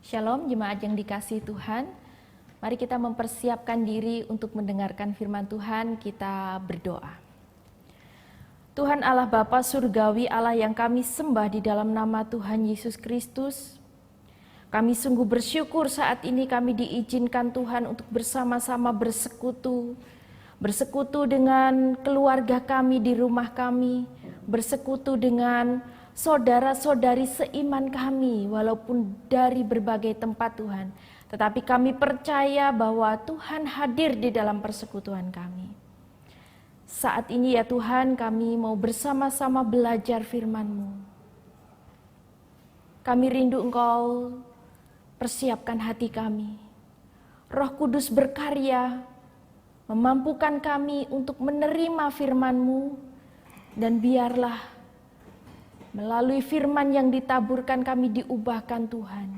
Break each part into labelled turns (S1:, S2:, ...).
S1: Shalom jemaat yang dikasihi Tuhan. Mari kita mempersiapkan diri untuk mendengarkan firman Tuhan, kita berdoa. Tuhan Allah Bapa Surgawi, Allah yang kami sembah di dalam nama Tuhan Yesus Kristus. Kami sungguh bersyukur saat ini kami diizinkan Tuhan untuk bersama-sama bersekutu dengan keluarga kami di rumah kami, bersekutu dengan saudara-saudari seiman kami walaupun dari berbagai tempat Tuhan. Tetapi kami percaya bahwa Tuhan hadir di dalam persekutuan kami. Saat ini ya Tuhan, kami mau bersama-sama belajar firman-Mu. Kami rindu Engkau persiapkan hati kami. Roh Kudus berkarya, memampukan kami untuk menerima firman-Mu, dan biarlah melalui firman yang ditaburkan kami diubahkan Tuhan.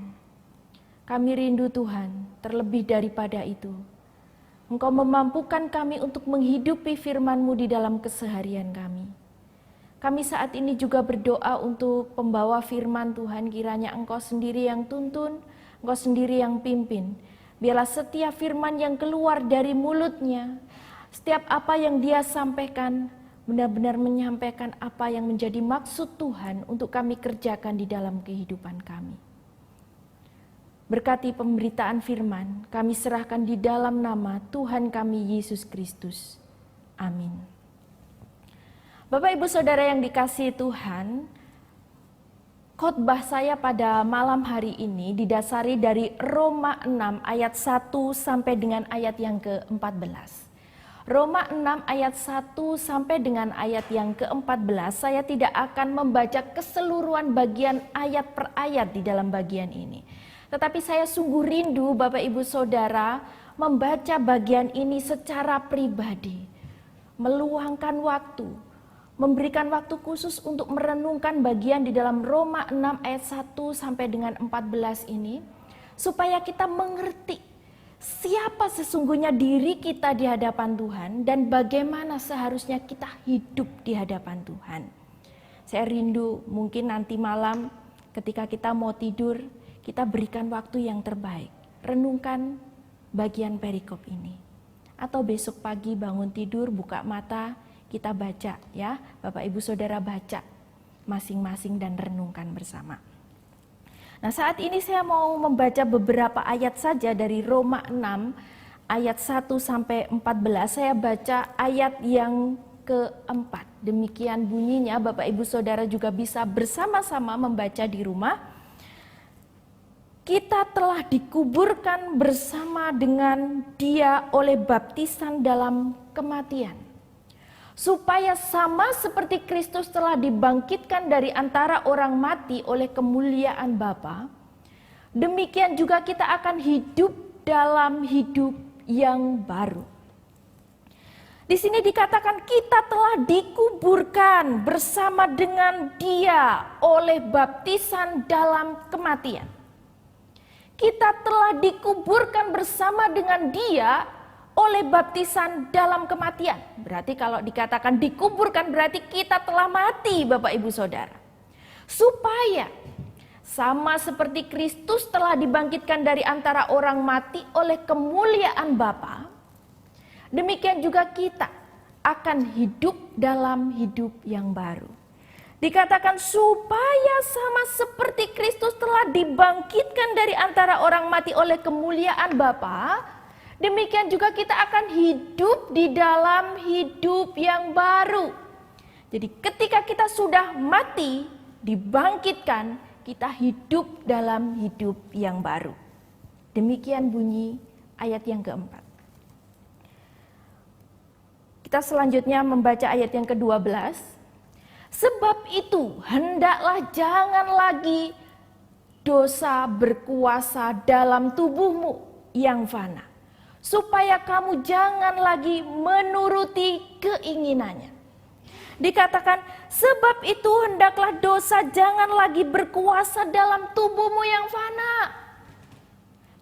S1: Kami rindu Tuhan, terlebih daripada itu, Engkau memampukan kami untuk menghidupi firman-Mu di dalam keseharian kami. Kami saat ini juga berdoa untuk pembawa firman Tuhan, kiranya Engkau sendiri yang tuntun, Engkau sendiri yang pimpin. Biarlah setiap firman yang keluar dari mulutnya, setiap apa yang dia sampaikan, benar-benar menyampaikan apa yang menjadi maksud Tuhan untuk kami kerjakan di dalam kehidupan kami. Berkati pemberitaan firman, kami serahkan di dalam nama Tuhan kami Yesus Kristus. Amin. Bapak Ibu Saudara yang dikasihi Tuhan, khotbah saya pada malam hari ini didasari dari Roma 6 ayat 1 sampai dengan ayat yang ke-14. Roma 6 ayat 1 sampai dengan ayat yang ke-14, saya tidak akan membaca keseluruhan bagian ayat per ayat di dalam bagian ini. Tetapi saya sungguh rindu Bapak Ibu Saudara membaca bagian ini secara pribadi. Meluangkan waktu, memberikan waktu khusus untuk merenungkan bagian di dalam Roma 6 ayat 1 sampai dengan 14 ini. Supaya kita mengerti siapa sesungguhnya diri kita di hadapan Tuhan dan bagaimana seharusnya kita hidup di hadapan Tuhan. Saya rindu mungkin nanti malam ketika kita mau tidur, kita berikan waktu yang terbaik. Renungkan bagian perikop ini. Atau besok pagi bangun tidur, buka mata, kita baca ya. Bapak Ibu Saudara baca masing-masing dan renungkan bersama. Nah, saat ini saya mau membaca beberapa ayat saja dari Roma 6 ayat 1 sampai 14. Saya baca ayat yang keempat. Demikian bunyinya, Bapak Ibu Saudara juga bisa bersama-sama membaca di rumah. Kita telah dikuburkan bersama dengan Dia oleh baptisan dalam kematian, supaya sama seperti Kristus telah dibangkitkan dari antara orang mati oleh kemuliaan Bapa, demikian juga kita akan hidup dalam hidup yang baru. Di sini dikatakan kita telah dikuburkan bersama dengan Dia oleh baptisan dalam kematian. Kita telah dikuburkan bersama dengan Dia oleh baptisan dalam kematian. Berarti kalau dikatakan dikuburkan berarti kita telah mati Bapak Ibu Saudara. Supaya sama seperti Kristus telah dibangkitkan dari antara orang mati oleh kemuliaan Bapa, demikian juga kita akan hidup dalam hidup yang baru. Dikatakan supaya sama seperti Kristus telah dibangkitkan dari antara orang mati oleh kemuliaan Bapa, demikian juga kita akan hidup di dalam hidup yang baru. Jadi ketika kita sudah mati, dibangkitkan, kita hidup dalam hidup yang baru. Demikian bunyi ayat yang keempat. Kita selanjutnya membaca ayat yang ke-12. Sebab itu hendaklah jangan lagi dosa berkuasa dalam tubuhmu yang fana, supaya kamu jangan lagi menuruti keinginannya. Dikatakan, sebab itu hendaklah dosa jangan lagi berkuasa dalam tubuhmu yang fana,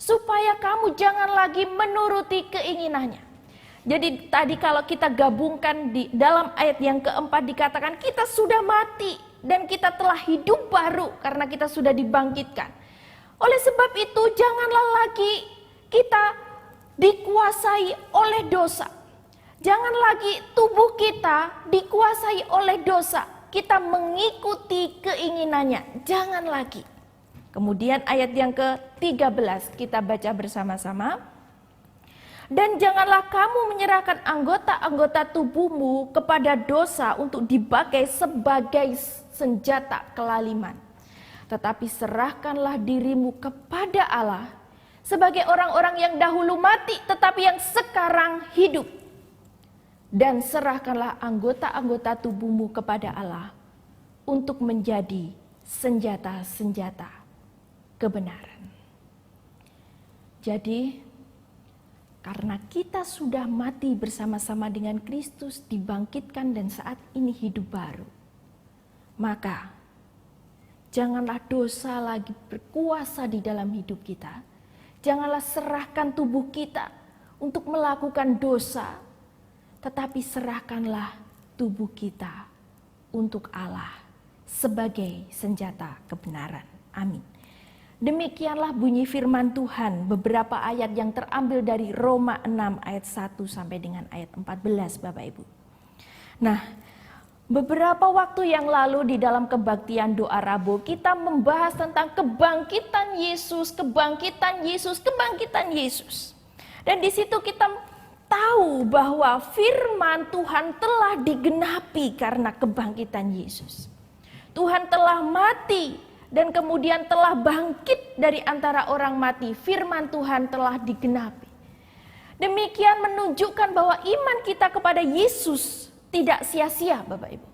S1: supaya kamu jangan lagi menuruti keinginannya. Jadi tadi kalau kita gabungkan di dalam ayat yang keempat dikatakan kita sudah mati dan kita telah hidup baru karena kita sudah dibangkitkan. Oleh sebab itu janganlah lagi kita dikuasai oleh dosa. Jangan lagi tubuh kita dikuasai oleh dosa. Kita mengikuti keinginannya. Jangan lagi. Kemudian ayat yang ke-13 kita baca bersama-sama. Dan janganlah kamu menyerahkan anggota-anggota tubuhmu kepada dosa untuk dipakai sebagai senjata kelaliman. Tetapi serahkanlah dirimu kepada Allah sebagai orang-orang yang dahulu mati tetapi yang sekarang hidup. Dan serahkanlah anggota-anggota tubuhmu kepada Allah untuk menjadi senjata-senjata kebenaran. Jadi, karena kita sudah mati bersama-sama dengan Kristus, dibangkitkan dan saat ini hidup baru, maka janganlah dosa lagi berkuasa di dalam hidup kita. Janganlah serahkan tubuh kita untuk melakukan dosa, tetapi serahkanlah tubuh kita untuk Allah sebagai senjata kebenaran. Amin. Demikianlah bunyi firman Tuhan, beberapa ayat yang terambil dari Roma 6 ayat 1 sampai dengan ayat 14 Bapak Ibu. Nah, beberapa waktu yang lalu di dalam kebaktian doa Rabu kita membahas tentang kebangkitan Yesus, kebangkitan Yesus, kebangkitan Yesus. Dan di situ kita tahu bahwa firman Tuhan telah digenapi karena kebangkitan Yesus. Tuhan telah mati dan kemudian telah bangkit dari antara orang mati. Firman Tuhan telah digenapi. Demikian menunjukkan bahwa iman kita kepada Yesus tidak sia-sia, Bapak Ibu.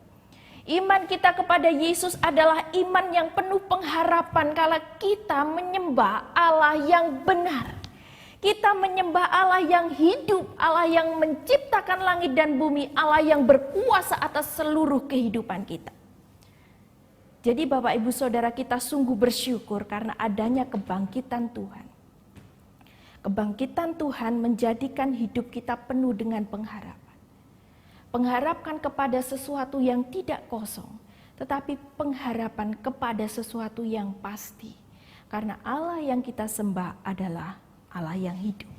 S1: Iman kita kepada Yesus adalah iman yang penuh pengharapan kalau kita menyembah Allah yang benar. Kita menyembah Allah yang hidup, Allah yang menciptakan langit dan bumi, Allah yang berkuasa atas seluruh kehidupan kita. Jadi Bapak Ibu Saudara, kita sungguh bersyukur karena adanya kebangkitan Tuhan. Kebangkitan Tuhan menjadikan hidup kita penuh dengan pengharapan. Pengharapan kepada sesuatu yang tidak kosong, tetapi pengharapan kepada sesuatu yang pasti. Karena Allah yang kita sembah adalah Allah yang hidup.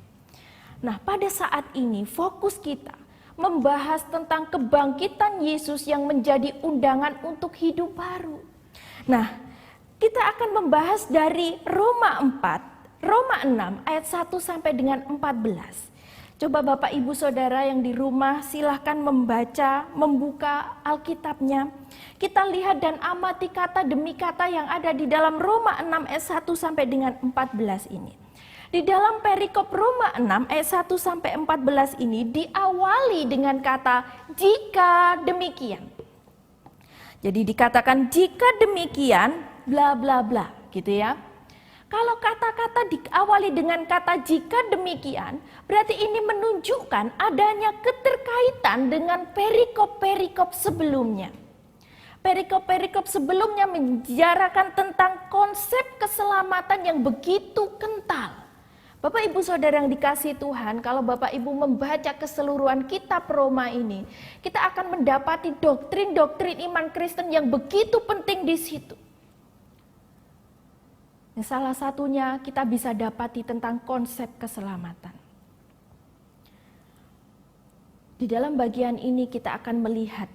S1: Nah, pada saat ini fokus kita membahas tentang kebangkitan Yesus yang menjadi undangan untuk hidup baru. Nah, kita akan membahas dari Roma 6 ayat 1 sampai dengan 14. Coba Bapak Ibu Saudara yang di rumah silahkan membuka Alkitabnya. Kita lihat dan amati kata demi kata yang ada di dalam Roma 6 ayat 1 sampai dengan 14 ini. Di dalam perikop Roma 6 ayat 1 sampai 14 ini diawali dengan kata jika demikian. Jadi dikatakan jika demikian bla bla bla gitu ya. Kalau kata-kata diawali dengan kata jika demikian, berarti ini menunjukkan adanya keterkaitan dengan perikop-perikop sebelumnya. Perikop-perikop sebelumnya menjarakan tentang konsep keselamatan yang begitu kental. Bapak Ibu Saudara yang dikasihi Tuhan, kalau Bapak Ibu membaca keseluruhan kitab Roma ini, kita akan mendapati doktrin-doktrin iman Kristen yang begitu penting di situ. Salah satunya kita bisa dapati tentang konsep keselamatan. Di dalam bagian ini kita akan melihat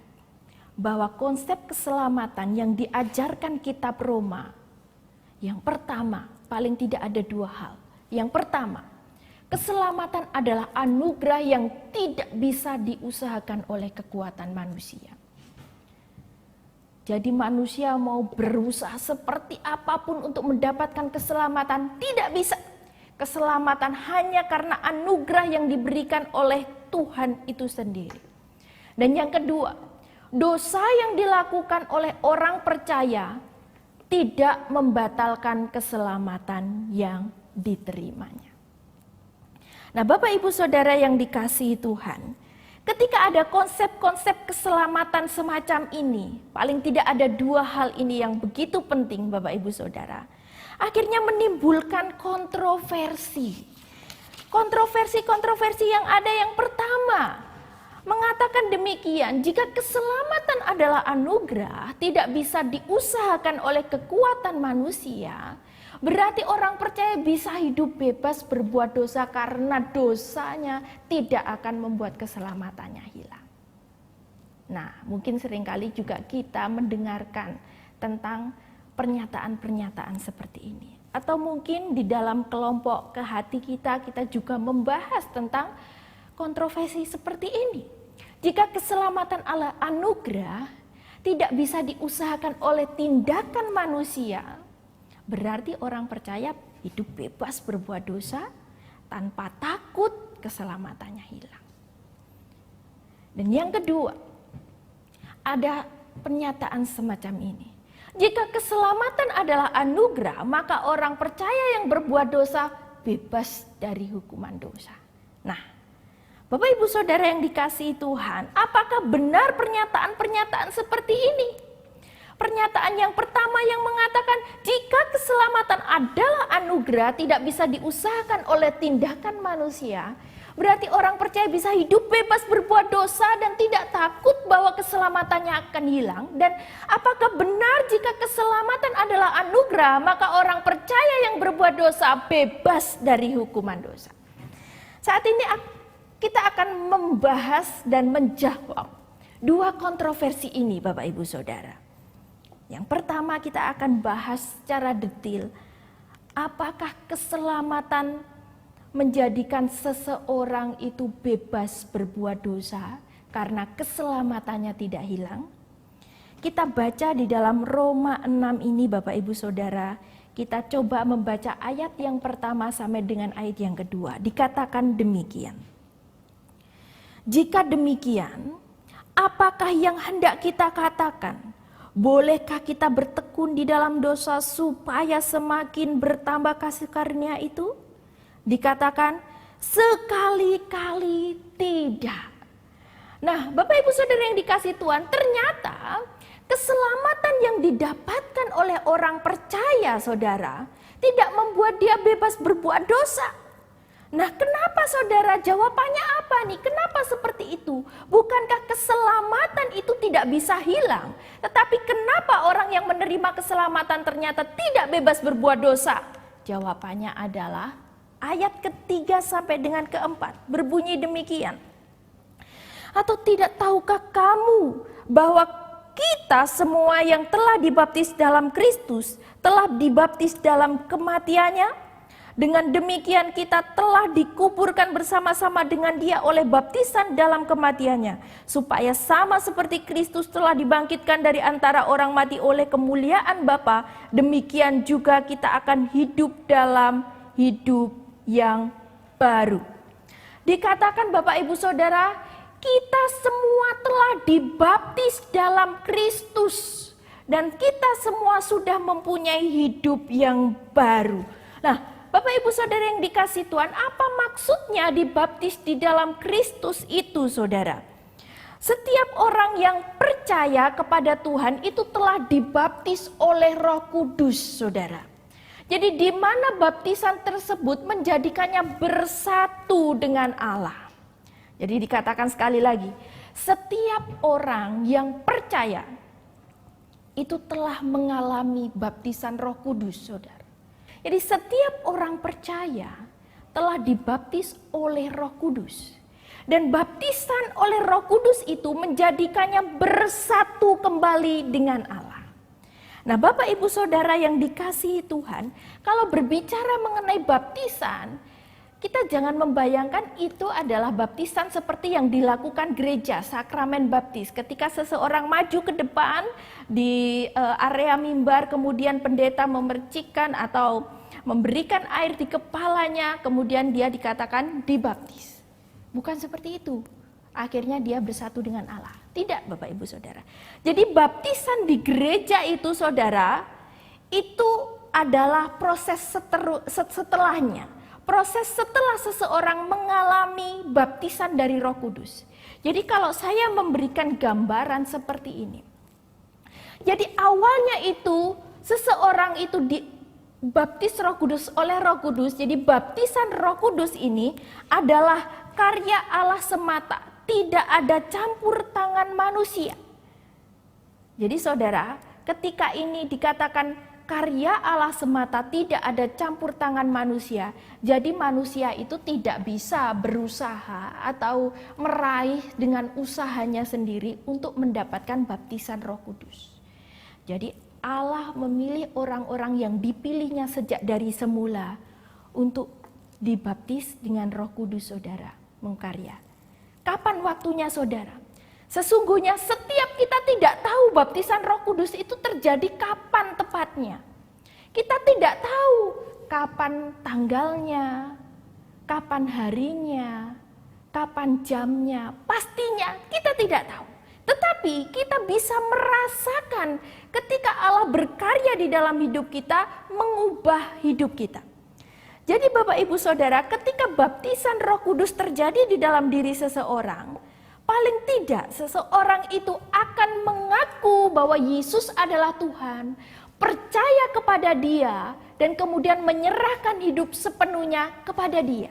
S1: bahwa konsep keselamatan yang diajarkan kitab Roma, yang pertama, paling tidak ada dua hal. Yang pertama, keselamatan adalah anugerah yang tidak bisa diusahakan oleh kekuatan manusia. Jadi manusia mau berusaha seperti apapun untuk mendapatkan keselamatan, tidak bisa. Keselamatan hanya karena anugerah yang diberikan oleh Tuhan itu sendiri. Dan yang kedua, dosa yang dilakukan oleh orang percaya tidak membatalkan keselamatan yang diterimanya. Nah, Bapak Ibu Saudara yang dikasihi Tuhan, ketika ada konsep-konsep keselamatan semacam ini, paling tidak ada dua hal ini yang begitu penting Bapak Ibu Saudara. Akhirnya menimbulkan kontroversi. Kontroversi yang ada yang pertama, mengatakan demikian, jika keselamatan adalah anugerah, tidak bisa diusahakan oleh kekuatan manusia, Berarti orang percaya bisa hidup bebas berbuat dosa karena dosanya tidak akan membuat keselamatannya hilang. Nah, mungkin seringkali juga kita mendengarkan tentang pernyataan-pernyataan seperti ini. Atau mungkin di dalam kelompok ke hati kita juga membahas tentang kontroversi seperti ini. Jika keselamatan Allah anugerah tidak bisa diusahakan oleh tindakan manusia, berarti orang percaya hidup bebas berbuat dosa tanpa takut keselamatannya hilang. Dan yang kedua, ada pernyataan semacam ini. Jika keselamatan adalah anugerah, maka orang percaya yang berbuat dosa bebas dari hukuman dosa. Nah, Bapak Ibu Saudara yang dikasihi Tuhan, apakah benar pernyataan-pernyataan seperti ini? Pernyataan yang pertama yang mengatakan jika keselamatan adalah anugerah tidak bisa diusahakan oleh tindakan manusia, berarti orang percaya bisa hidup bebas berbuat dosa dan tidak takut bahwa keselamatannya akan hilang. Dan apakah benar jika keselamatan adalah anugerah, maka orang percaya yang berbuat dosa bebas dari hukuman dosa? Saat ini kita akan membahas dan menjawab dua kontroversi ini, Bapak Ibu Saudara. Yang pertama, kita akan bahas secara detail apakah keselamatan menjadikan seseorang itu bebas berbuat dosa karena keselamatannya tidak hilang. Kita baca di dalam Roma 6 ini, Bapak Ibu Saudara. Kita coba membaca ayat yang pertama sampai dengan ayat yang kedua. Dikatakan demikian. Jika demikian, apakah yang hendak kita katakan? Bolehkah kita bertekun di dalam dosa supaya semakin bertambah kasih karunia itu? Dikatakan sekali-kali tidak. Nah, Bapak Ibu Saudara yang dikasihi Tuhan, ternyata keselamatan yang didapatkan oleh orang percaya, Saudara, tidak membuat dia bebas berbuat dosa. Nah, kenapa Saudara? Jawabannya apa nih? Kenapa seperti itu? Bukankah keselamatan itu tidak bisa hilang? Tetapi kenapa orang yang menerima keselamatan ternyata tidak bebas berbuat dosa? Jawabannya adalah ayat ketiga sampai dengan keempat. Berbunyi demikian. Atau tidak tahukah kamu bahwa kita semua yang telah dibaptis dalam Kristus telah dibaptis dalam kematiannya? Dengan demikian kita telah dikuburkan bersama-sama dengan dia oleh baptisan dalam kematiannya. Supaya sama seperti Kristus telah dibangkitkan dari antara orang mati oleh kemuliaan Bapa, demikian juga kita akan hidup dalam hidup yang baru. Dikatakan Bapak Ibu Saudara, kita semua telah dibaptis dalam Kristus. Dan kita semua sudah mempunyai hidup yang baru. Nah, Bapak Ibu Saudara yang dikasihi Tuhan, apa maksudnya dibaptis di dalam Kristus itu, Saudara? Setiap orang yang percaya kepada Tuhan itu telah dibaptis oleh Roh Kudus, Saudara. Jadi di mana baptisan tersebut menjadikannya bersatu dengan Allah. Jadi dikatakan sekali lagi, setiap orang yang percaya itu telah mengalami baptisan Roh Kudus, Saudara. Jadi setiap orang percaya telah dibaptis oleh Roh Kudus. Dan baptisan oleh Roh Kudus itu menjadikannya bersatu kembali dengan Allah. Nah, Bapak Ibu Saudara yang dikasihi Tuhan, kalau berbicara mengenai baptisan, kita jangan membayangkan itu adalah baptisan seperti yang dilakukan gereja, sakramen baptis. Ketika seseorang maju ke depan di area mimbar, kemudian pendeta memercikkan atau memberikan air di kepalanya, kemudian dia dikatakan dibaptis. Bukan seperti itu. Akhirnya dia bersatu dengan Allah. Tidak, Bapak Ibu Saudara. Jadi baptisan di gereja itu, Saudara, itu adalah proses setelahnya. Proses setelah seseorang mengalami baptisan dari Roh Kudus. Jadi kalau saya memberikan gambaran seperti ini. Jadi awalnya itu seseorang itu dibaptis Roh Kudus oleh Roh Kudus. Jadi baptisan Roh Kudus ini adalah karya Allah semata. Tidak ada campur tangan manusia. Jadi saudara, ketika ini dikatakan karya Allah semata, tidak ada campur tangan manusia. Jadi manusia itu tidak bisa berusaha atau meraih dengan usahanya sendiri untuk mendapatkan baptisan Roh Kudus. Jadi Allah memilih orang-orang yang dipilihnya sejak dari semula untuk dibaptis dengan Roh Kudus, saudara, mengkarya. Kapan waktunya, saudara? Sesungguhnya setiap kita tidak tahu baptisan Roh Kudus itu terjadi kapan tepatnya. Kita tidak tahu kapan tanggalnya, kapan harinya, kapan jamnya. Pastinya kita tidak tahu. Tetapi kita bisa merasakan ketika Allah berkarya di dalam hidup kita, mengubah hidup kita. Jadi Bapak Ibu Saudara, ketika baptisan Roh Kudus terjadi di dalam diri seseorang, paling tidak seseorang itu akan mengaku bahwa Yesus adalah Tuhan, percaya kepada Dia, dan kemudian menyerahkan hidup sepenuhnya kepada Dia.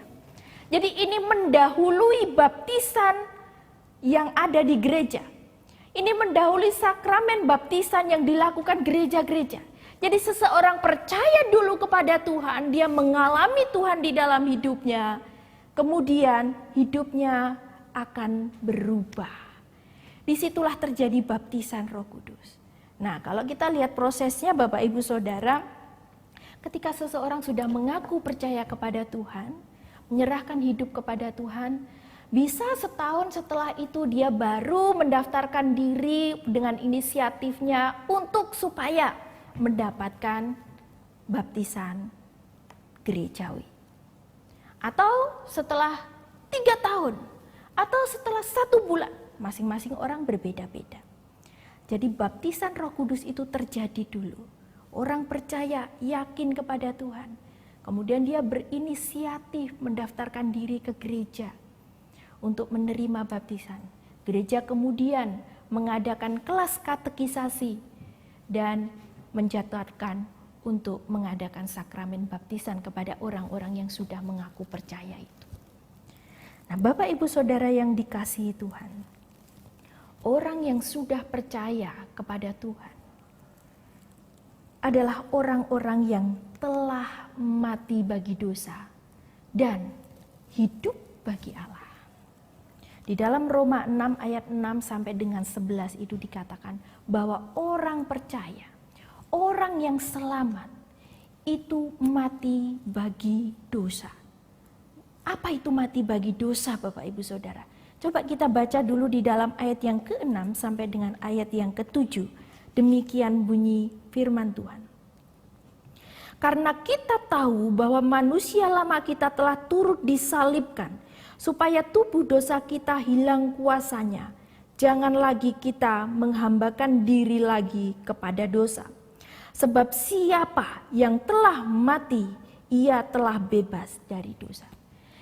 S1: Jadi ini mendahului baptisan yang ada di gereja. Ini mendahului sakramen baptisan yang dilakukan gereja-gereja. Jadi seseorang percaya dulu kepada Tuhan, dia mengalami Tuhan di dalam hidupnya, kemudian hidupnya akan berubah. Disitulah terjadi baptisan Roh Kudus. Nah, kalau kita lihat prosesnya Bapak Ibu Saudara, ketika seseorang sudah mengaku percaya kepada Tuhan, menyerahkan hidup kepada Tuhan, bisa setahun setelah itu dia baru mendaftarkan diri dengan inisiatifnya untuk supaya mendapatkan baptisan gerejawi. Atau setelah 3 tahun, atau setelah 1 bulan, masing-masing orang berbeda-beda. Jadi baptisan Roh Kudus itu terjadi dulu. Orang percaya, yakin kepada Tuhan. Kemudian dia berinisiatif mendaftarkan diri ke gereja untuk menerima baptisan. Gereja kemudian mengadakan kelas katekisasi dan menjadwalkan untuk mengadakan sakramen baptisan kepada orang-orang yang sudah mengaku percaya itu. Nah, Bapak Ibu Saudara yang dikasihi Tuhan, orang yang sudah percaya kepada Tuhan adalah orang-orang yang telah mati bagi dosa dan hidup bagi Allah. Di dalam Roma 6 ayat 6 sampai dengan 11 itu dikatakan bahwa orang percaya, orang yang selamat itu mati bagi dosa. Apa itu mati bagi dosa, Bapak Ibu Saudara? Coba kita baca dulu di dalam ayat yang ke-6 sampai dengan ayat yang ke-7. Demikian bunyi firman Tuhan. Karena kita tahu bahwa manusia lama kita telah turut disalibkan, supaya tubuh dosa kita hilang kuasanya. Jangan lagi kita menghambakan diri lagi kepada dosa. Sebab siapa yang telah mati, ia telah bebas dari dosa.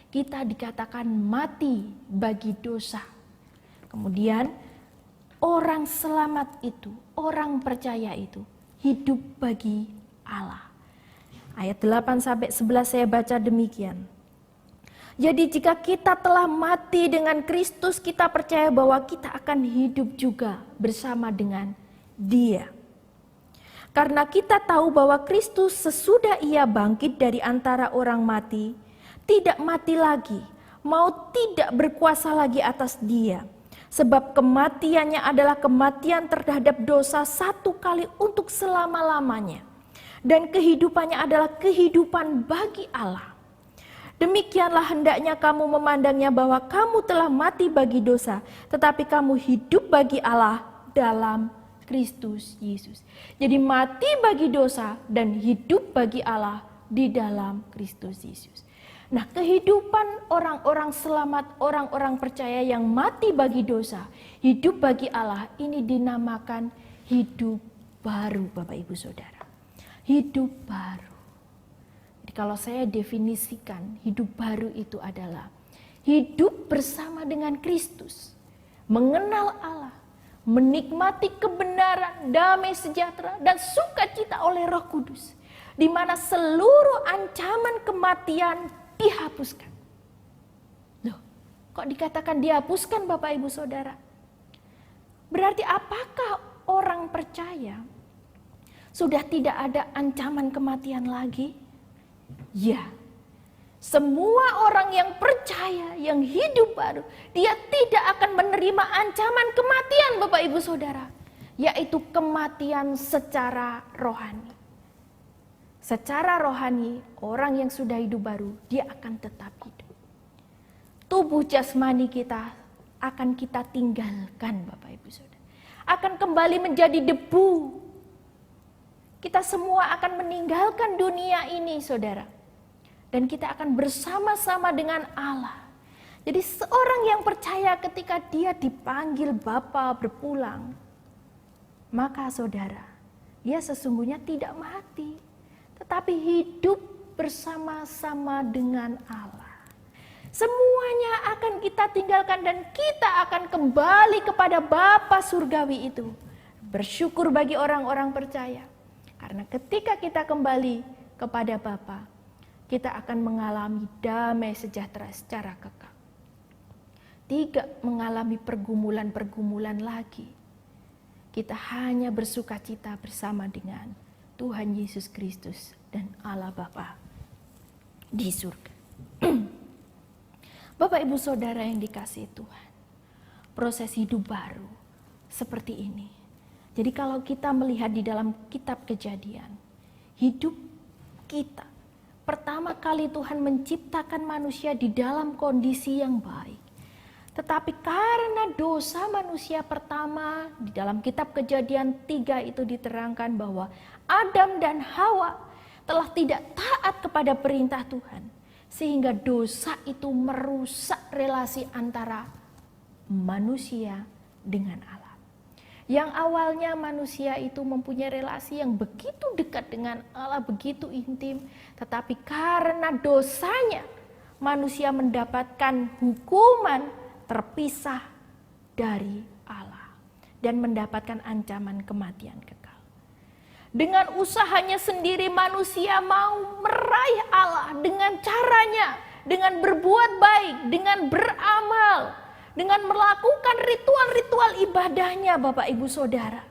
S1: Kita dikatakan mati bagi dosa. Kemudian orang selamat itu, orang percaya itu hidup bagi Allah. Ayat 8 sampai 11 saya baca demikian. Jadi jika kita telah mati dengan Kristus, kita percaya bahwa kita akan hidup juga bersama dengan Dia. Karena kita tahu bahwa Kristus sesudah Ia bangkit dari antara orang mati, tidak mati lagi, maut tidak berkuasa lagi atas Dia. Sebab kematiannya adalah kematian terhadap dosa 1 kali untuk selama-lamanya. Dan kehidupannya adalah kehidupan bagi Allah. Demikianlah hendaknya kamu memandangnya bahwa kamu telah mati bagi dosa, tetapi kamu hidup bagi Allah dalam Kristus Yesus. Jadi mati bagi dosa dan hidup bagi Allah di dalam Kristus Yesus. Nah, kehidupan orang-orang selamat, orang-orang percaya yang mati bagi dosa, hidup bagi Allah, ini dinamakan hidup baru, Bapak Ibu Saudara. Hidup baru. Jadi kalau saya definisikan, hidup baru itu adalah hidup bersama dengan Kristus, mengenal Allah, menikmati kebenaran, damai sejahtera, dan sukacita oleh Roh Kudus, di mana seluruh ancaman kematian dihapuskan. Loh, kok dikatakan dihapuskan Bapak Ibu Saudara? Berarti apakah orang percaya Sudah tidak ada ancaman kematian lagi? Ya, semua orang yang percaya, yang hidup baru, dia tidak akan menerima ancaman kematian, Bapak Ibu Saudara, yaitu kematian secara rohani. Secara rohani, orang yang sudah hidup baru, dia akan tetap hidup. Tubuh jasmani kita akan kita tinggalkan, Bapak Ibu Saudara. Akan kembali menjadi debu. Kita semua akan meninggalkan dunia ini, Saudara. Dan kita akan bersama-sama dengan Allah. Jadi seorang yang percaya ketika dia dipanggil Bapa berpulang, maka Saudara, dia sesungguhnya tidak mati, tetapi hidup bersama-sama dengan Allah. Semuanya akan kita tinggalkan dan kita akan kembali kepada Bapa surgawi itu. Bersyukur bagi orang-orang percaya. Karena ketika kita kembali kepada Bapa, kita akan mengalami damai sejahtera secara kekal. Tidak mengalami pergumulan-pergumulan lagi. Kita hanya bersukacita bersama dengan Tuhan Yesus Kristus dan Allah Bapa di surga. Bapak Ibu Saudara yang dikasihi Tuhan, proses hidup baru seperti ini. Jadi kalau kita melihat di dalam kitab Kejadian, hidup kita, pertama kali Tuhan menciptakan manusia di dalam kondisi yang baik. Tetapi karena dosa manusia pertama, di dalam kitab Kejadian 3 itu diterangkan bahwa Adam dan Hawa telah tidak taat kepada perintah Tuhan. Sehingga dosa itu merusak relasi antara manusia dengan Allah. Yang awalnya manusia itu mempunyai relasi yang begitu dekat dengan Allah, begitu intim. Tetapi karena dosanya, manusia mendapatkan hukuman terpisah dari Allah. Dan mendapatkan ancaman kematian kekal. Dengan usahanya sendiri manusia mau meraih Allah dengan caranya. Dengan berbuat baik, dengan beramal. Dengan melakukan ritual-ritual ibadahnya Bapak Ibu Saudara.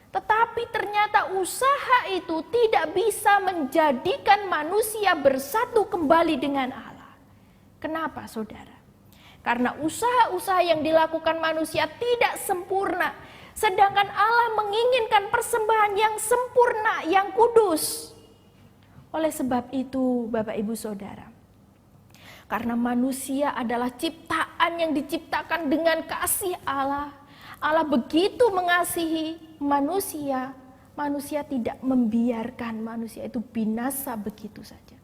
S1: Tetapi ternyata usaha itu tidak bisa menjadikan manusia bersatu kembali dengan Allah. Kenapa Saudara? Karena usaha-usaha yang dilakukan manusia tidak sempurna. Sedangkan Allah menginginkan persembahan yang sempurna, yang kudus. Oleh sebab itu Bapak Ibu Saudara, karena manusia adalah ciptaan yang diciptakan dengan kasih Allah. Allah begitu mengasihi manusia. Manusia tidak membiarkan manusia itu binasa begitu saja.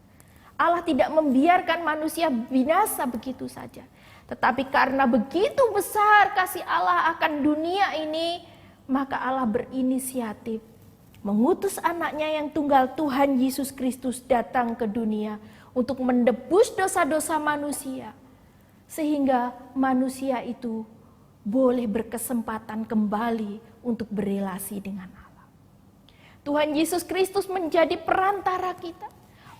S1: Allah tidak membiarkan manusia binasa begitu saja. Tetapi karena begitu besar kasih Allah akan dunia ini, maka Allah berinisiatif mengutus anaknya yang tunggal Tuhan Yesus Kristus datang ke dunia untuk menebus dosa-dosa manusia. Sehingga manusia itu boleh berkesempatan kembali untuk berelasi dengan Allah. Tuhan Yesus Kristus menjadi perantara kita.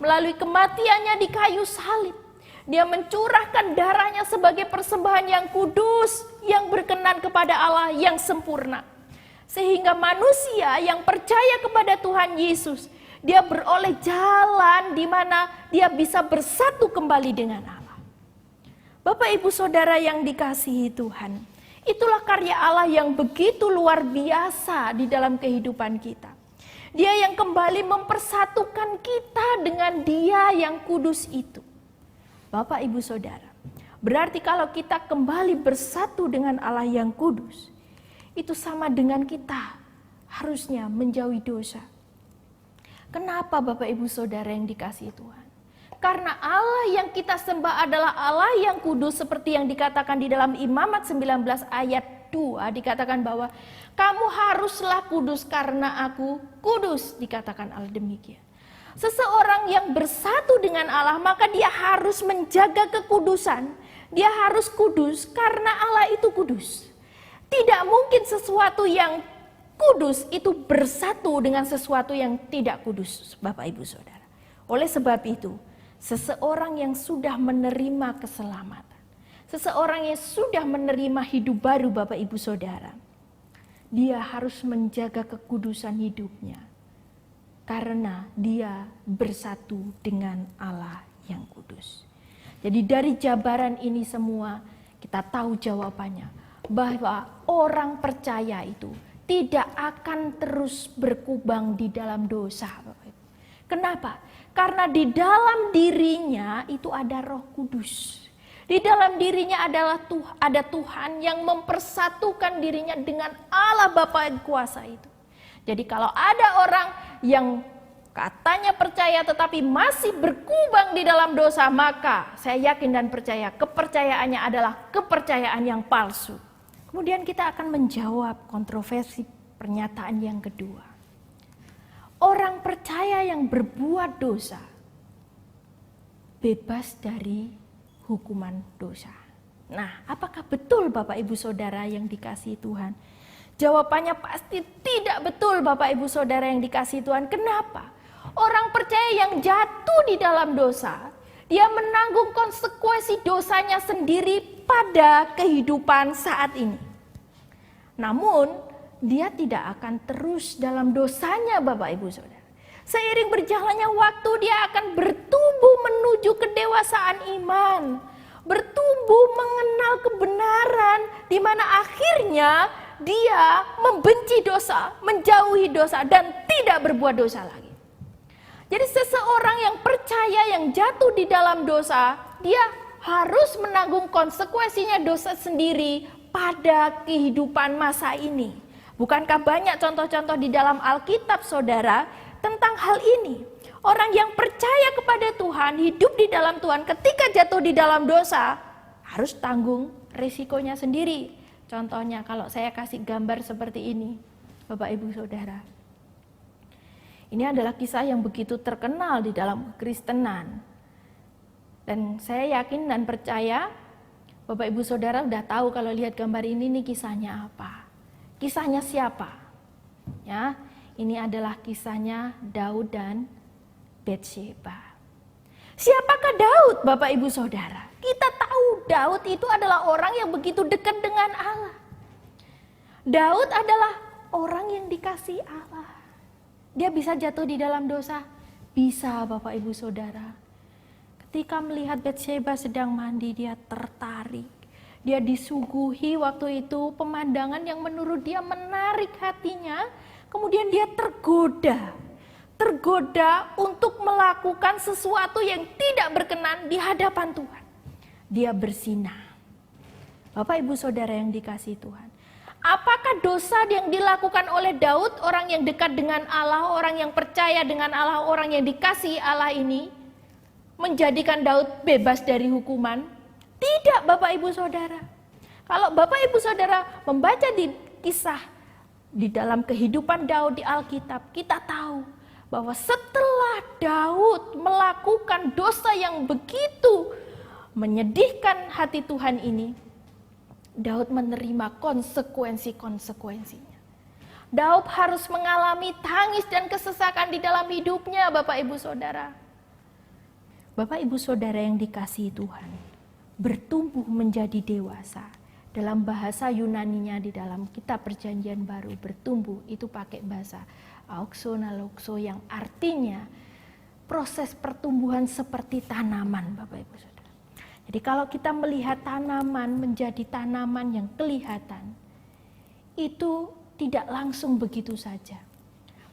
S1: Melalui kematiannya di kayu salib. Dia mencurahkan darahnya sebagai persembahan yang kudus. Yang berkenan kepada Allah yang sempurna. Sehingga manusia yang percaya kepada Tuhan Yesus, dia beroleh jalan di mana dia bisa bersatu kembali dengan Allah. Bapak Ibu Saudara yang dikasihi Tuhan, itulah karya Allah yang begitu luar biasa di dalam kehidupan kita. Dia yang kembali mempersatukan kita dengan Dia yang kudus itu. Bapak Ibu Saudara, berarti kalau kita kembali bersatu dengan Allah yang kudus, itu sama dengan kita harusnya menjauhi dosa. Kenapa Bapak Ibu Saudara yang dikasihi Tuhan? Karena Allah yang kita sembah adalah Allah yang kudus, seperti yang dikatakan di dalam Imamat 19 ayat 2, dikatakan bahwa kamu haruslah kudus karena aku kudus, dikatakan Allah demikian. Seseorang yang bersatu dengan Allah maka dia harus menjaga kekudusan. Dia harus kudus karena Allah itu kudus. Tidak mungkin sesuatu yang kudus itu bersatu dengan sesuatu yang tidak kudus, Bapak Ibu Saudara. Oleh sebab itu, seseorang yang sudah menerima keselamatan, seseorang yang sudah menerima hidup baru Bapak Ibu Saudara, dia harus menjaga kekudusan hidupnya. karena dia bersatu dengan Allah yang kudus. Jadi dari jabaran ini semua kita tahu jawabannya, bahwa orang percaya itu tidak akan terus berkubang di dalam dosa. Kenapa? Karena di dalam dirinya itu ada Roh Kudus. Di dalam dirinya ada Tuhan yang mempersatukan dirinya dengan Allah Bapa yang kuasa itu. Jadi kalau ada orang yang katanya percaya tetapi masih berkubang di dalam dosa, maka saya yakin dan percaya kepercayaannya adalah kepercayaan yang palsu. Kemudian kita akan menjawab kontroversi pernyataan yang kedua. Orang percaya yang berbuat dosa bebas dari hukuman dosa. Nah, apakah betul Bapak Ibu Saudara yang dikasihi Tuhan? Jawabannya pasti tidak betul Bapak Ibu Saudara yang dikasihi Tuhan. Kenapa? Orang percaya yang jatuh di dalam dosa, dia menanggung konsekuensi dosanya sendiri pada kehidupan saat ini. Namun, dia tidak akan terus dalam dosanya Bapak Ibu Saudara. Seiring berjalannya waktu, dia akan bertumbuh menuju kedewasaan iman. Bertumbuh mengenal kebenaran, di mana akhirnya dia membenci dosa, menjauhi dosa, dan tidak berbuat dosa lagi. Jadi seseorang yang percaya yang jatuh di dalam dosa, dia harus menanggung konsekuensinya dosa sendiri pada kehidupan masa ini. Bukankah banyak contoh-contoh di dalam Alkitab saudara tentang hal ini? Orang yang percaya kepada Tuhan, hidup di dalam Tuhan, ketika jatuh di dalam dosa, harus tanggung risikonya sendiri. Contohnya kalau saya kasih gambar seperti ini, Bapak Ibu Saudara. Ini adalah kisah yang begitu terkenal di dalam kekristenan. Dan saya yakin dan percaya Bapak Ibu Saudara udah tahu kalau lihat gambar ini nih kisahnya apa. Kisahnya siapa? Ya, ini adalah kisahnya Daud dan Batsyeba. Siapakah Daud Bapak Ibu Saudara? Kita tahu Daud itu adalah orang yang begitu dekat dengan Allah. Daud adalah orang yang dikasihi Allah. Dia bisa jatuh di dalam dosa? Bisa Bapak Ibu Saudara. Ketika melihat Batsyeba sedang mandi, dia tertarik. Dia disuguhi waktu itu pemandangan yang menurut dia menarik hatinya. Kemudian dia tergoda. Tergoda untuk melakukan sesuatu yang tidak berkenan di hadapan Tuhan. Dia berzinah. Bapak Ibu Saudara yang dikasihi Tuhan. Apakah dosa yang dilakukan oleh Daud, orang yang dekat dengan Allah, orang yang percaya dengan Allah, orang yang dikasihi Allah ini, menjadikan Daud bebas dari hukuman? Tidak Bapak Ibu Saudara. Kalau Bapak Ibu Saudara membaca di kisah di dalam kehidupan Daud di Alkitab, kita tahu bahwa setelah Daud melakukan dosa yang begitu menyedihkan hati Tuhan ini, Daud menerima konsekuensi-konsekuensinya. Daud harus mengalami tangis dan kesesakan di dalam hidupnya, Bapak Ibu Saudara. Bapak Ibu Saudara yang dikasihi Tuhan, bertumbuh menjadi dewasa. Dalam bahasa Yunaninya di dalam kitab Perjanjian Baru, bertumbuh itu pakai bahasa auxonalokso yang artinya proses pertumbuhan seperti tanaman, Bapak Ibu Saudara. Jadi kalau kita melihat tanaman menjadi tanaman yang kelihatan, itu tidak langsung begitu saja.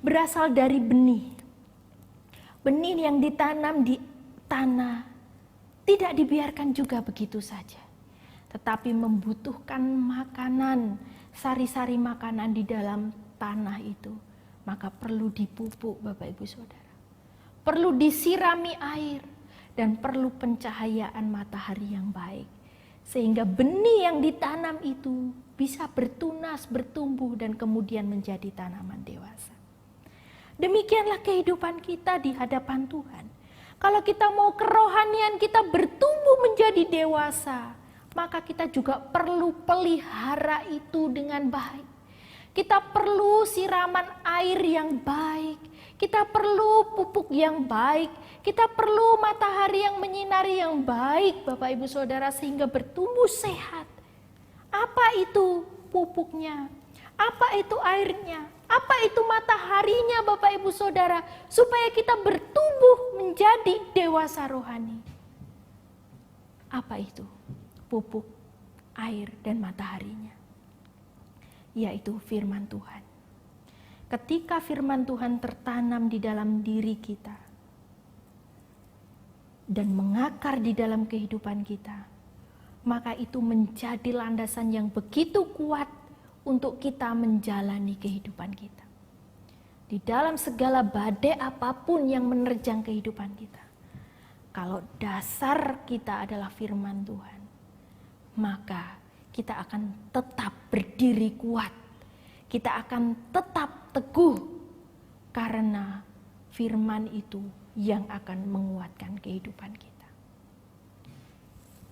S1: Berasal dari benih. Benih yang ditanam di tanah tidak dibiarkan juga begitu saja. Tetapi membutuhkan makanan, sari-sari makanan di dalam tanah itu. Maka perlu dipupuk Bapak Ibu Saudara. Perlu disirami air. Dan perlu pencahayaan matahari yang baik. Sehingga benih yang ditanam itu bisa bertunas, bertumbuh, dan kemudian menjadi tanaman dewasa. Demikianlah kehidupan kita di hadapan Tuhan. Kalau kita mau kerohanian kita bertumbuh menjadi dewasa, maka kita juga perlu pelihara itu dengan baik. Kita perlu siraman air yang baik. Kita perlu pupuk yang baik, kita perlu matahari yang menyinari yang baik Bapak Ibu Saudara sehingga bertumbuh sehat. Apa itu pupuknya? Apa itu airnya? Apa itu mataharinya Bapak Ibu Saudara? Supaya kita bertumbuh menjadi dewasa rohani. Apa itu? Pupuk, air, dan mataharinya. Yaitu firman Tuhan. Ketika firman Tuhan tertanam di dalam diri kita dan mengakar di dalam kehidupan kita, maka itu menjadi landasan yang begitu kuat untuk kita menjalani kehidupan kita. Di dalam segala badai apapun yang menerjang kehidupan kita, kalau dasar kita adalah firman Tuhan, maka kita akan tetap berdiri kuat. Kita akan tetap teguh karena firman itu yang akan menguatkan kehidupan kita.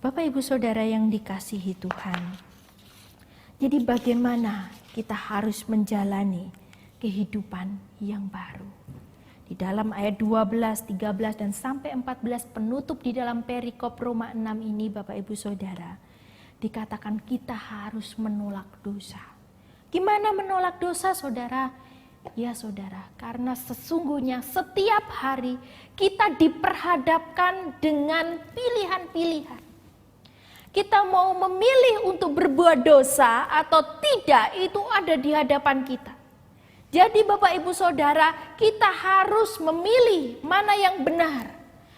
S1: Bapak Ibu Saudara yang dikasihi Tuhan, jadi bagaimana kita harus menjalani kehidupan yang baru? Di dalam ayat 12, 13, dan sampai 14 penutup di dalam perikop Roma 6 ini Bapak Ibu Saudara, dikatakan kita harus menolak dosa. Gimana menolak dosa Saudara? Ya Saudara, karena sesungguhnya setiap hari kita diperhadapkan dengan pilihan-pilihan. Kita mau memilih untuk berbuat dosa atau tidak, itu ada di hadapan kita. Jadi Bapak Ibu Saudara, kita harus memilih mana yang benar.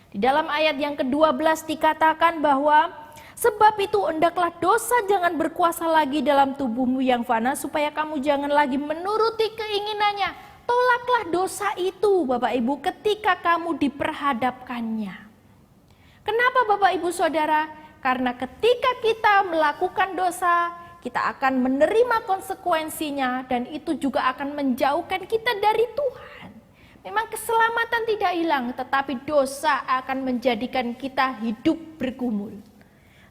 S1: Di dalam ayat yang ke-12 dikatakan bahwa sebab itu hendaklah dosa jangan berkuasa lagi dalam tubuhmu yang fana, supaya kamu jangan lagi menuruti keinginannya. Tolaklah dosa itu Bapak Ibu ketika kamu diperhadapkannya. Kenapa Bapak Ibu Saudara? Karena ketika kita melakukan dosa, kita akan menerima konsekuensinya dan itu juga akan menjauhkan kita dari Tuhan. Memang keselamatan tidak hilang, tetapi dosa akan menjadikan kita hidup bergumul.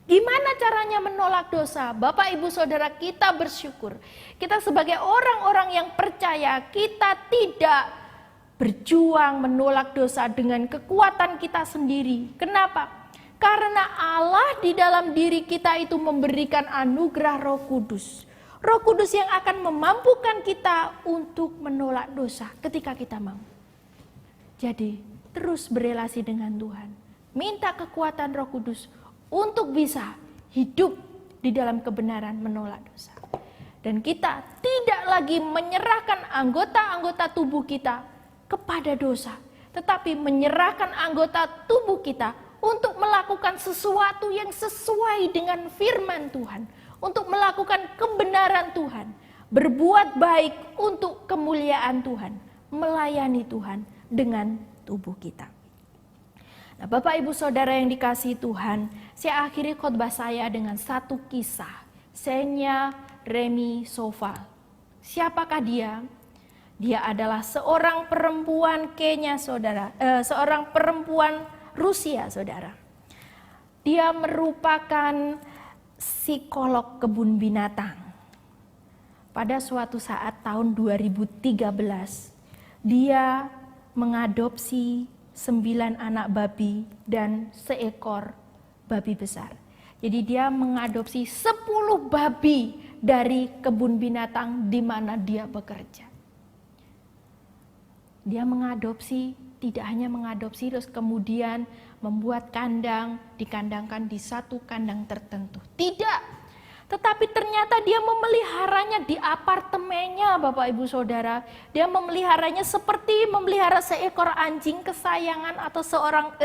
S1: Gimana caranya menolak dosa? Bapak Ibu Saudara, kita bersyukur. Kita sebagai orang-orang yang percaya, kita tidak berjuang menolak dosa dengan kekuatan kita sendiri. Kenapa? Karena Allah di dalam diri kita itu memberikan anugerah Roh Kudus. Roh Kudus yang akan memampukan kita untuk menolak dosa ketika kita mau. Jadi terus berelasi dengan Tuhan. Minta kekuatan Roh Kudus untuk bisa hidup di dalam kebenaran menolak dosa. Dan kita tidak lagi menyerahkan anggota-anggota tubuh kita kepada dosa. Tetapi menyerahkan anggota tubuh kita untuk melakukan sesuatu yang sesuai dengan firman Tuhan. Untuk melakukan kebenaran Tuhan. Berbuat baik untuk kemuliaan Tuhan. Melayani Tuhan dengan tubuh kita. Nah, Bapak Ibu Saudara yang dikasihi Tuhan, saya akhiri khotbah saya dengan satu kisah. Xenia Remi Soval. Siapakah dia? Dia adalah seorang perempuan Kenya, Saudara. Seorang perempuan Rusia, Saudara. Dia merupakan psikolog kebun binatang. Pada suatu saat tahun 2013, dia mengadopsi 9 anak babi dan seekor babi besar. Jadi dia mengadopsi 10 babi dari kebun binatang di mana dia bekerja. Dia mengadopsi, tidak hanya mengadopsi terus kemudian membuat kandang, dikandangkan di satu kandang tertentu. Tidak, tetapi ternyata dia memeliharanya di apartemennya, Bapak Ibu Saudara. Dia memeliharanya seperti memelihara seekor anjing kesayangan atau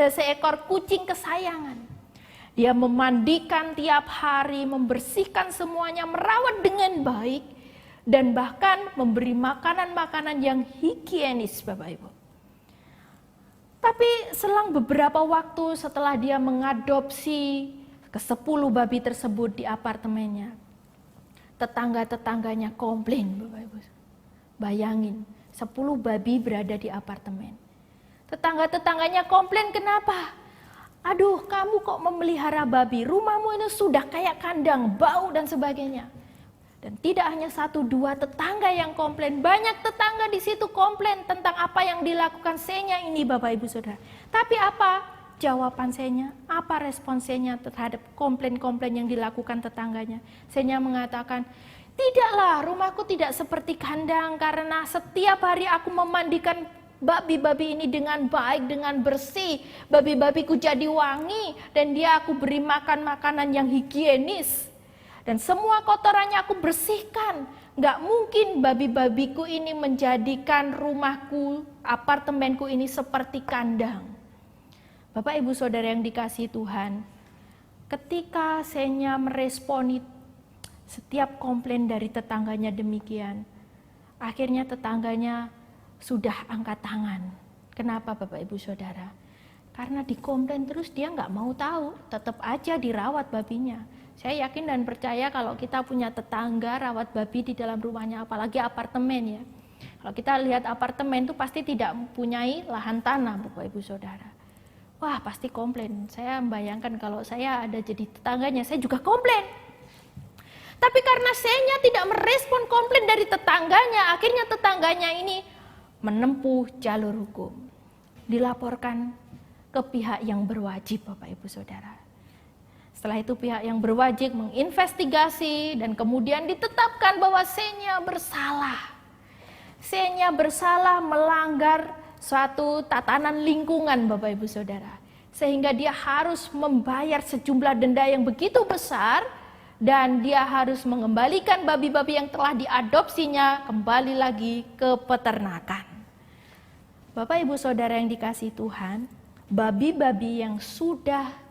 S1: seekor kucing kesayangan. Dia memandikan tiap hari, membersihkan semuanya, merawat dengan baik. Dan bahkan memberi makanan-makanan yang higienis, Bapak Ibu. Tapi selang beberapa waktu setelah dia mengadopsi ke-10 babi tersebut di apartemennya, tetangga-tetangganya komplain, Bapak Ibu. Bayangin, 10 babi berada di apartemen. Tetangga-tetangganya komplain, kenapa? Aduh, kamu kok memelihara babi? Rumahmu ini sudah kayak kandang, bau dan sebagainya. Dan tidak hanya 1-2 tetangga yang komplain, banyak tetangga di situ komplain tentang apa yang dilakukan Xenia ini, Bapak Ibu Saudara. Tapi apa jawaban Xenia? Apa respon Xenia terhadap komplain-komplain yang dilakukan tetangganya? Xenia mengatakan, Tidaklah, rumahku tidak seperti kandang, karena setiap hari aku memandikan babi-babi ini dengan baik, dengan bersih. Babi-babiku jadi wangi, dan dia aku beri makan makanan yang higienis. Dan semua kotorannya aku bersihkan. Gak mungkin babi-babiku ini menjadikan rumahku, apartemenku ini seperti kandang. Bapak Ibu Saudara yang dikasihi Tuhan, ketika Senya meresponi setiap komplain dari tetangganya demikian, akhirnya tetangganya sudah angkat tangan. Kenapa Bapak Ibu Saudara? Karena dikomplain terus dia nggak mau tahu, tetap aja dirawat babinya. Saya yakin dan percaya kalau kita punya tetangga rawat babi di dalam rumahnya, apalagi apartemen ya. Kalau kita lihat apartemen itu pasti tidak mempunyai lahan tanah Bapak Ibu Saudara. Wah pasti komplain. Saya membayangkan kalau saya ada jadi tetangganya, saya juga komplain. Tapi karena Senya tidak merespon komplain dari tetangganya, akhirnya tetangganya ini menempuh jalur hukum. Dilaporkan ke pihak yang berwajib Bapak Ibu Saudara. Setelah itu pihak yang berwajib menginvestigasi dan kemudian ditetapkan bahwa Senya bersalah. Senya bersalah melanggar suatu tatanan lingkungan Bapak Ibu Saudara. Sehingga dia harus membayar sejumlah denda yang begitu besar dan dia harus mengembalikan babi-babi yang telah diadopsinya kembali lagi ke peternakan. Bapak Ibu Saudara yang dikasihi Tuhan, babi-babi yang sudah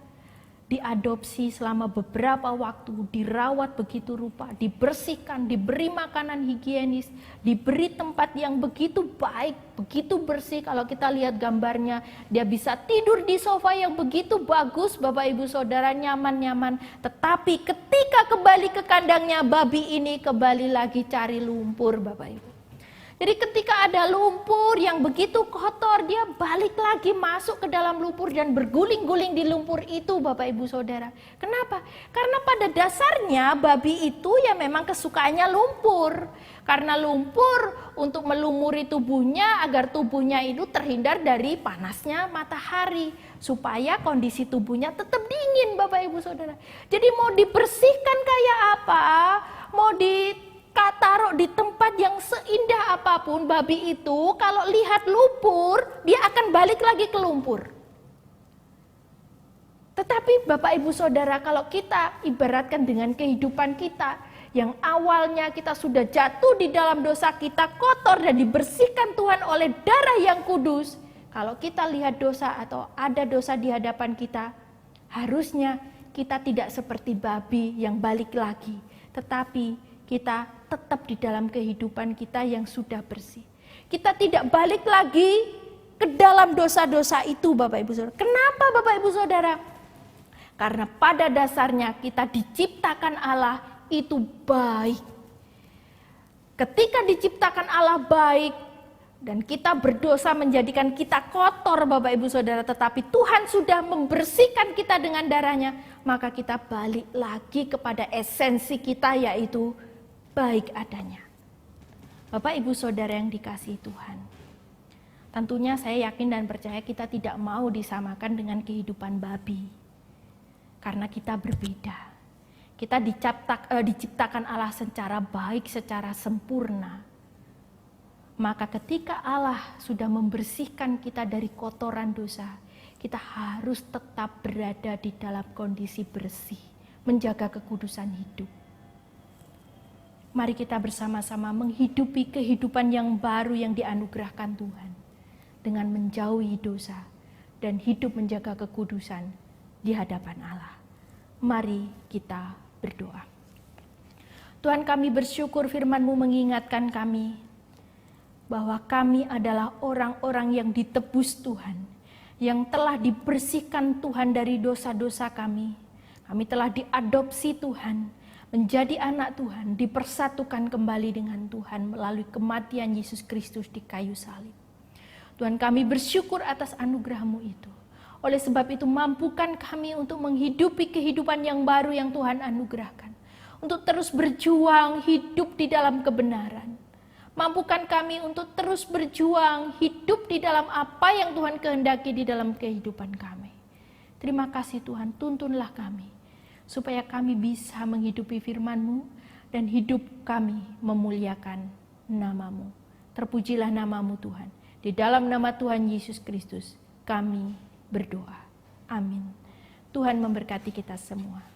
S1: diadopsi selama beberapa waktu, dirawat begitu rupa, dibersihkan, diberi makanan higienis, diberi tempat yang begitu baik, begitu bersih. Kalau kita lihat gambarnya, dia bisa tidur di sofa yang begitu bagus, Bapak Ibu Saudara, nyaman-nyaman. Tetapi ketika kembali ke kandangnya, babi ini kembali lagi cari lumpur, Bapak Ibu. Jadi ketika ada lumpur yang begitu kotor, dia balik lagi masuk ke dalam lumpur dan berguling-guling di lumpur itu Bapak Ibu Saudara. Kenapa? Karena pada dasarnya babi itu ya memang kesukaannya lumpur. Karena lumpur untuk melumuri tubuhnya agar tubuhnya itu terhindar dari panasnya matahari. Supaya kondisi tubuhnya tetap dingin Bapak Ibu Saudara. Jadi mau dibersihkan kayak apa, mau taruh di tempat yang seindah apapun, babi itu kalau lihat lumpur, dia akan balik lagi ke lumpur. Tetapi Bapak Ibu Saudara, kalau kita ibaratkan dengan kehidupan kita, yang awalnya kita sudah jatuh di dalam dosa, kita kotor dan dibersihkan Tuhan oleh darah yang kudus. Kalau kita lihat dosa atau ada dosa di hadapan kita, harusnya kita tidak seperti babi yang balik lagi, tetapi kita tetap di dalam kehidupan kita yang sudah bersih. Kita tidak balik lagi ke dalam dosa-dosa itu Bapak Ibu Saudara. Kenapa Bapak Ibu Saudara? Karena pada dasarnya kita diciptakan Allah itu baik. Ketika diciptakan Allah baik dan kita berdosa menjadikan kita kotor Bapak Ibu Saudara, tetapi Tuhan sudah membersihkan kita dengan darahnya, maka kita balik lagi kepada esensi kita yaitu baik adanya. Bapak Ibu Saudara yang dikasihi Tuhan, tentunya saya yakin dan percaya kita tidak mau disamakan dengan kehidupan babi. Karena kita berbeda. Kita diciptakan Allah secara baik, secara sempurna. Maka ketika Allah sudah membersihkan kita dari kotoran dosa, kita harus tetap berada di dalam kondisi bersih, menjaga kekudusan hidup. Mari kita bersama-sama menghidupi kehidupan yang baru yang dianugerahkan Tuhan. Dengan menjauhi dosa dan hidup menjaga kekudusan di hadapan Allah. Mari kita berdoa. Tuhan, kami bersyukur firman-Mu mengingatkan kami bahwa kami adalah orang-orang yang ditebus Tuhan. Yang telah dibersihkan Tuhan dari dosa-dosa kami. Kami telah diadopsi Tuhan. Menjadi anak Tuhan, dipersatukan kembali dengan Tuhan melalui kematian Yesus Kristus di kayu salib. Tuhan, kami bersyukur atas anugerah-Mu itu. Oleh sebab itu mampukan kami untuk menghidupi kehidupan yang baru yang Tuhan anugerahkan. Untuk terus berjuang hidup di dalam kebenaran. Mampukan kami untuk terus berjuang hidup di dalam apa yang Tuhan kehendaki di dalam kehidupan kami. Terima kasih Tuhan, tuntunlah kami. Supaya kami bisa menghidupi firman-Mu dan hidup kami memuliakan nama-Mu. Terpujilah nama-Mu Tuhan. Di dalam nama Tuhan Yesus Kristus kami berdoa. Amin. Tuhan memberkati kita semua.